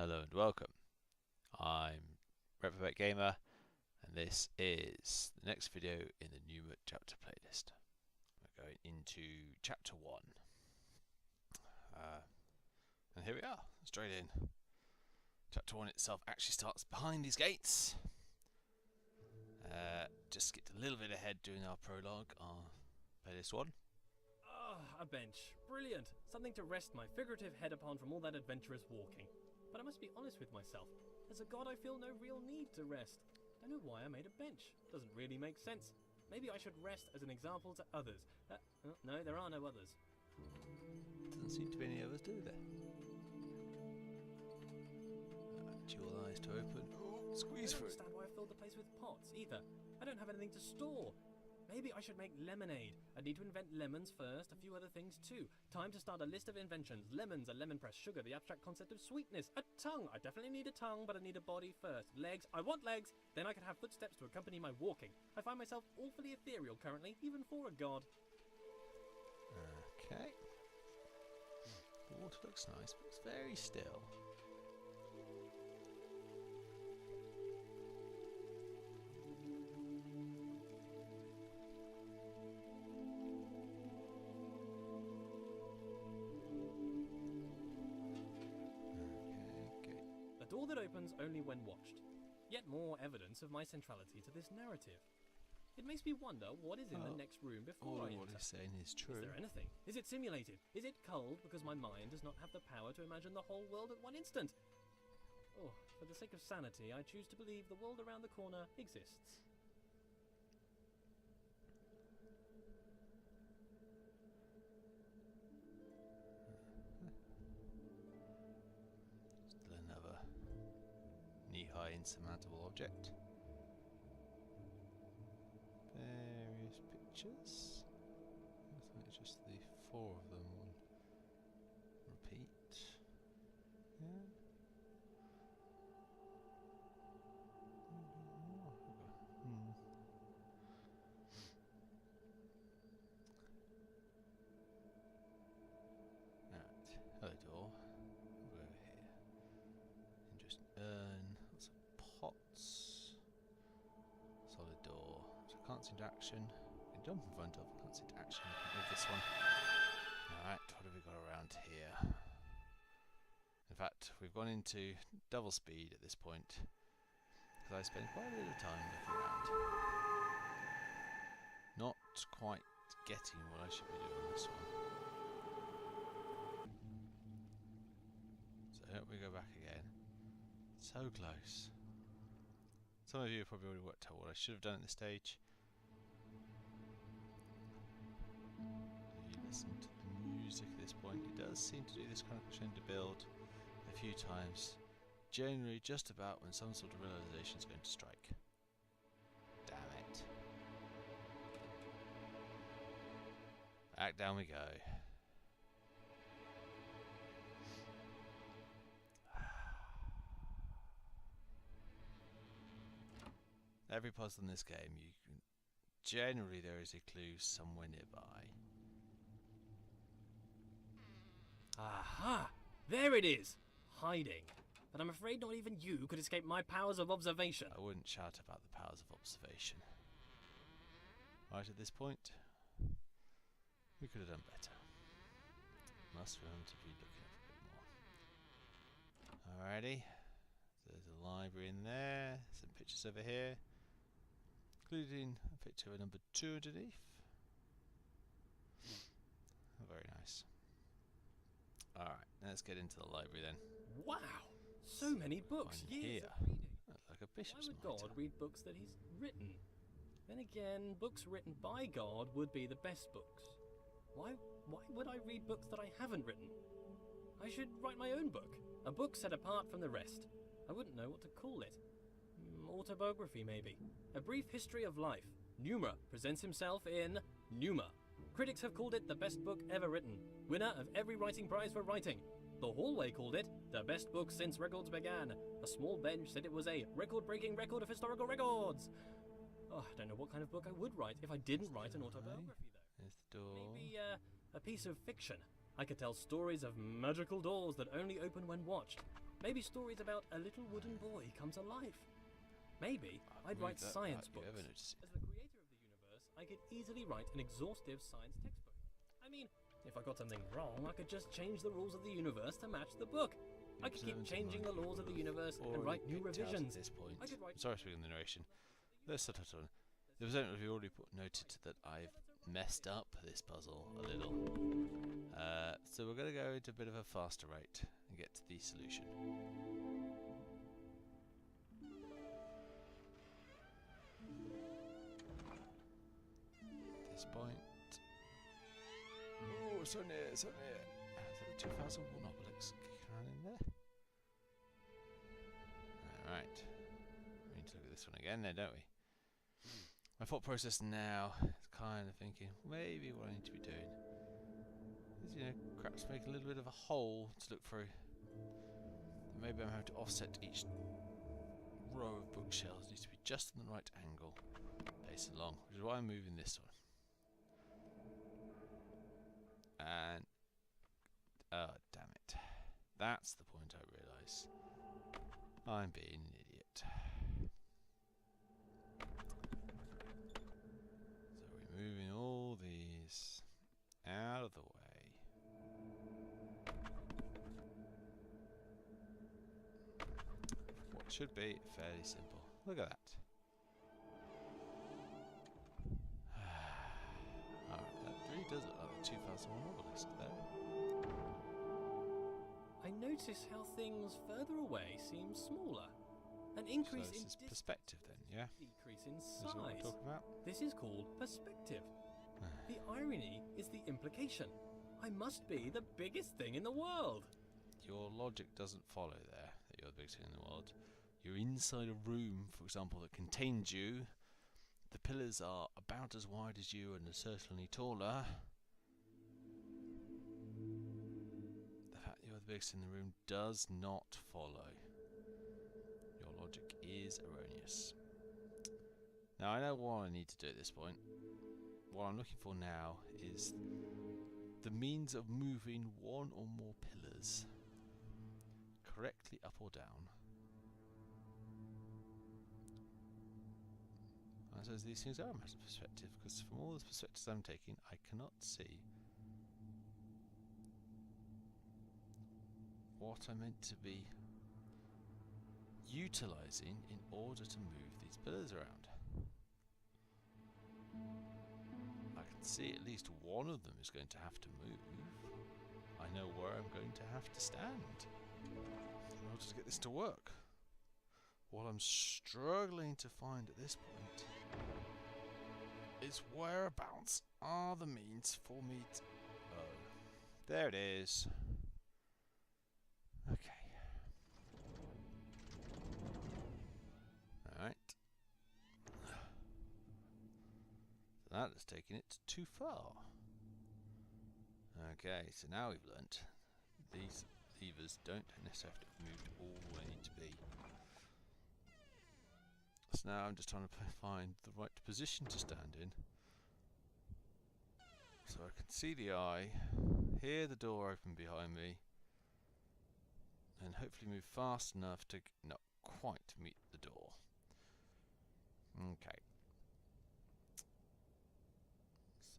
Hello and welcome. I'm Reprobate Gamer, and this is the next video in the Pneuma chapter playlist. We're going into chapter 1. And here we are, straight in. Chapter 1 itself actually starts behind these gates. Just skipped a little bit ahead doing our prologue on playlist 1. Ah, a bench. Brilliant. Something to rest my figurative head upon from all that adventurous walking. But I must be honest with myself. As a god, I feel no real need to rest. Don't know why I made a bench. Doesn't really make sense. Maybe I should rest as an example to others. No, there are no others. Doesn't seem to be any others, do there? Dual eyes to open. Oh, squeeze I through don't understand why I filled the place with pots, either. I don't have anything to store. Maybe I should make lemonade. I'd need to invent lemons first, a few other things too. Time to start a list of inventions. Lemons, a lemon press, sugar, the abstract concept of sweetness, a tongue. I definitely need a tongue, but I need a body first. Legs, I want legs. Then I could have footsteps to accompany my walking. I find myself awfully ethereal currently, even for a god. Okay. The water looks nice, but it's very still. A door that opens only when watched. Yet more evidence of my centrality to this narrative. It makes me wonder what is in the next room before I enter. All what he's saying is true. Is there anything? Is it simulated? Is it cold because my mind does not have the power to imagine the whole world at one instant? Oh, for the sake of sanity, I choose to believe the world around the corner exists. Still another knee-high insurmountable object. Various pictures. I think it's just the 4 of them on repeat. Yeah. Right, hello door. We'll go over here. Interesting urn, lots of pots. Solid door. So I can't see into action. I can jump in front of, can't see into action. I can move this one. Alright, what have we got around here? In fact, we've gone into double speed at this point, because I spend quite a bit of time looking around. Not quite getting what I should be doing on this one. So we go back again. So close. Some of you have probably already worked out what I should have done at this stage. You listen to the music at this point. It does seem to do this kind of crescendo build a few times. Generally just about when some sort of realization is going to strike. Damn it. Back down we go. Every puzzle in this game, generally there is a clue somewhere nearby. Aha! There it is! Hiding. But I'm afraid not even you could escape my powers of observation. I wouldn't shout about the powers of observation. Right at this point, we could have done better. Must remember to be looking up a bit more. Alrighty. There's a library in there, some pictures over here, including a picture of number 2 underneath. Oh, very nice. Alright, let's get into the library then. Wow! So many books, years here. of reading. That's like a bishop's Why would mitre. God read books that he's written? Then again, books written by God would be the best books. Why would I read books that I haven't written? I should write my own book. A book set apart from the rest. I wouldn't know what to call it. Autobiography, maybe. A brief history of life. Pneuma presents himself in Pneuma. Critics have called it the best book ever written. Winner of every writing prize for writing. The Hallway called it the best book since records began. A small bench said it was a record-breaking record of historical records. Oh, I don't know what kind of book I would write if I didn't write an autobiography, though. There's the door. Maybe a piece of fiction. I could tell stories of magical doors that only open when watched. Maybe stories about a little wooden boy comes alive. Maybe I'd write science books. As the creator of the universe, I could easily write an exhaustive science textbook. I mean, if I got something wrong, I could just change the rules of the universe to match the book. I could keep changing the laws of the universe and write new revisions. At this point. I could write Sorry for the narration. Let's start on. The presenter have already noted that I've messed up this puzzle a little. So we're going to go into a bit of a faster rate and get to the solution. At this point. Oh, so near, so near. Is that the 2001 obelisk kicking around in there? Alright. We need to look at this one again then, don't we? My thought process now is kind of thinking, maybe what I need to be doing is, perhaps make a little bit of a hole to look through. And maybe I'm having to offset each row of bookshelves. It needs to be just in the right angle, place along, which is why I'm moving this one. And, oh damn it. That's the point I realise. I'm being an idiot. So we're moving all these out of the way. What should be fairly simple. Look at that. Alright, that really does look like the 2001 obelisk there. I notice how things further away seem smaller. An increase So in this is perspective then, yeah? decrease in This is what we're size. talking about? This is called perspective. The irony is the implication. I must be the biggest thing in the world. Your logic doesn't follow there, that you're the biggest thing in the world. You're inside a room, for example, that contains you. The pillars are about as wide as you and are certainly taller. The fact that you're the biggest in the room does not follow. Your logic is erroneous. Now I know what I need to do at this point. What I'm looking for now is the means of moving one or more pillars correctly up or down. I suppose these things are a matter of perspective, because from all the perspectives I'm taking, I cannot see what I'm meant to be utilising in order to move these pillars around. I can see at least one of them is going to have to move. I know where I'm going to have to stand in order to get this to work. What I'm struggling to find at this point is whereabouts are the means for me to... Oh, there it is. Okay. Alright. That has taken it too far. Okay, so now we've learnt these levers don't necessarily have to be moved all where they need to be. So now I'm just trying to find the right position to stand in. So I can see the eye, hear the door open behind me, and hopefully move fast enough to not quite meet the door. Okay.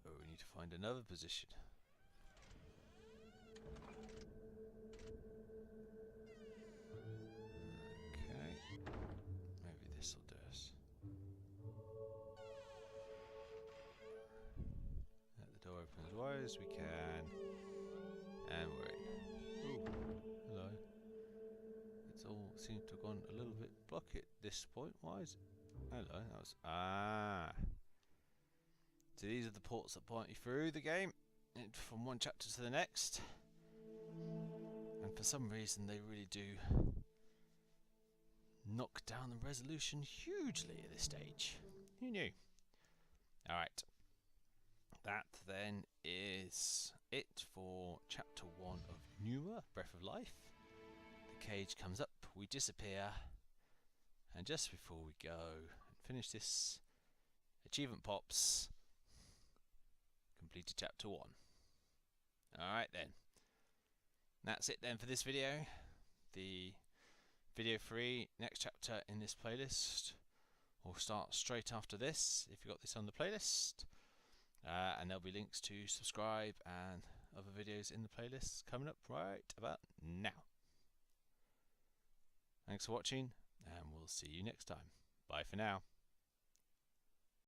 So we need to find another position. Okay. Maybe this will do us. Let the door open as wide as we can. And we're in. Ooh, hello. It's all seemed to have gone a little bit blocky at this point. Why is it? Hello, that was... Ah! So these are the ports that point you through the game, from one chapter to the next. And for some reason they really do knock down the resolution hugely at this stage. Who knew? Alright. That then is it for chapter 1 of Pneuma, Breath of Life. The cage comes up, we disappear, and just before we go and finish this, achievement pops. Completed chapter 1. Alright then. That's it then for this video. The video 3, next chapter in this playlist, will start straight after this if you got this on the playlist. And there'll be links to subscribe and other videos in the playlist coming up right about now. Thanks for watching, and we'll see you next time. Bye for now.